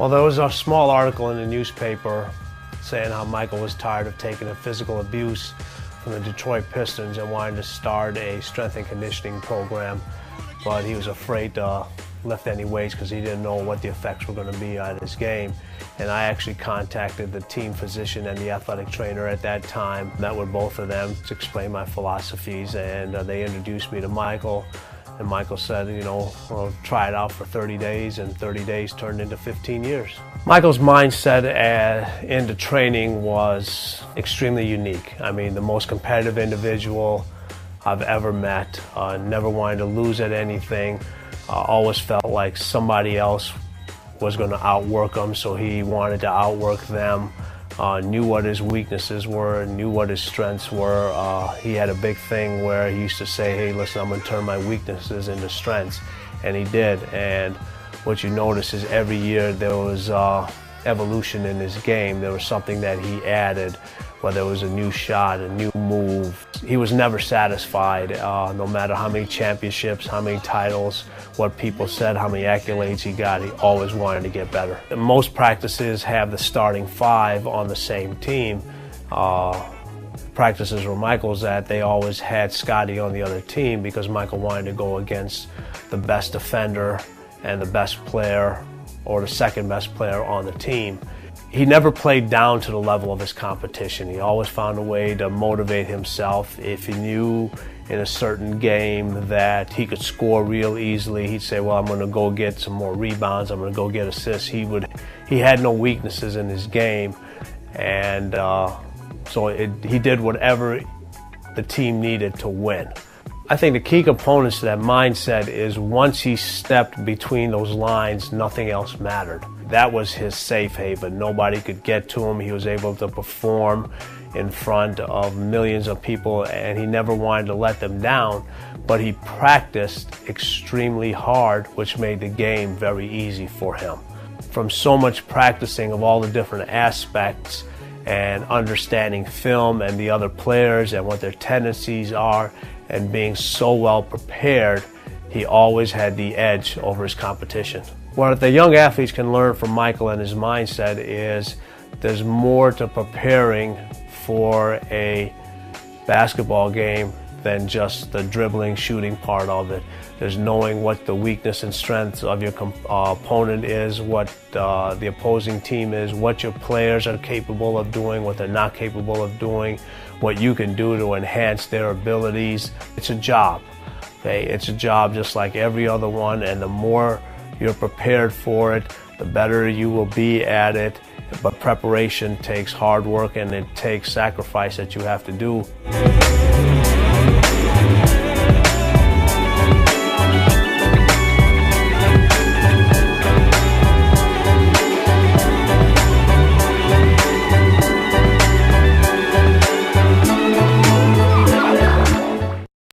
Well, there was a small article in the newspaper saying how Michael was tired of taking the physical abuse from the Detroit Pistons and wanted to start a strength and conditioning program, but he was afraid to lift any weights because he didn't know what the effects were going to be on his game. And I actually contacted the team physician and the athletic trainer at that time, met with both of them to explain my philosophies, and they introduced me to Michael. And Michael said, you know, well, try it out for 30 days, and 30 days turned into 15 years. Michael's mindset into training was extremely unique. I mean, the most competitive individual I've ever met, never wanted to lose at anything, always felt like somebody else was going to outwork him, so he wanted to outwork them. Knew what his weaknesses were, knew what his strengths were. He had a big thing where he used to say, hey, listen, I'm going to turn my weaknesses into strengths. And he did. And what you notice is every year there was evolution in his game. There was something that he added, whether it was a new shot, a new move. He was never satisfied, no matter how many championships, how many titles, what people said, how many accolades he got, he always wanted to get better. Most practices have the starting five on the same team. Practices where Michael's at, they always had Scotty on the other team because Michael wanted to go against the best defender and the best player or the second best player on the team. He never played down to the level of his competition. He always found a way to motivate himself. If he knew in a certain game that he could score real easily, he'd say, well, I'm going to go get some more rebounds, I'm going to go get assists. He had no weaknesses in his game, and so he did whatever the team needed to win. I think the key components to that mindset is once he stepped between those lines, nothing else mattered. That was his safe haven. Nobody could get to him. He was able to perform in front of millions of people, and he never wanted to let them down, but he practiced extremely hard, which made the game very easy for him. From so much practicing of all the different aspects and understanding film and the other players and what their tendencies are, and being so well prepared, he always had the edge over his competition. What the young athletes can learn from Michael and his mindset is there's more to preparing for a basketball game than just the dribbling, shooting part of it. There's knowing what the weakness and strengths of your opponent is, what the opposing team is, what your players are capable of doing, what they're not capable of doing, what you can do to enhance their abilities. It's a job, okay? It's a job just like every other one, and the more you're prepared for it, the better you will be at it. But preparation takes hard work, and it takes sacrifice that you have to do.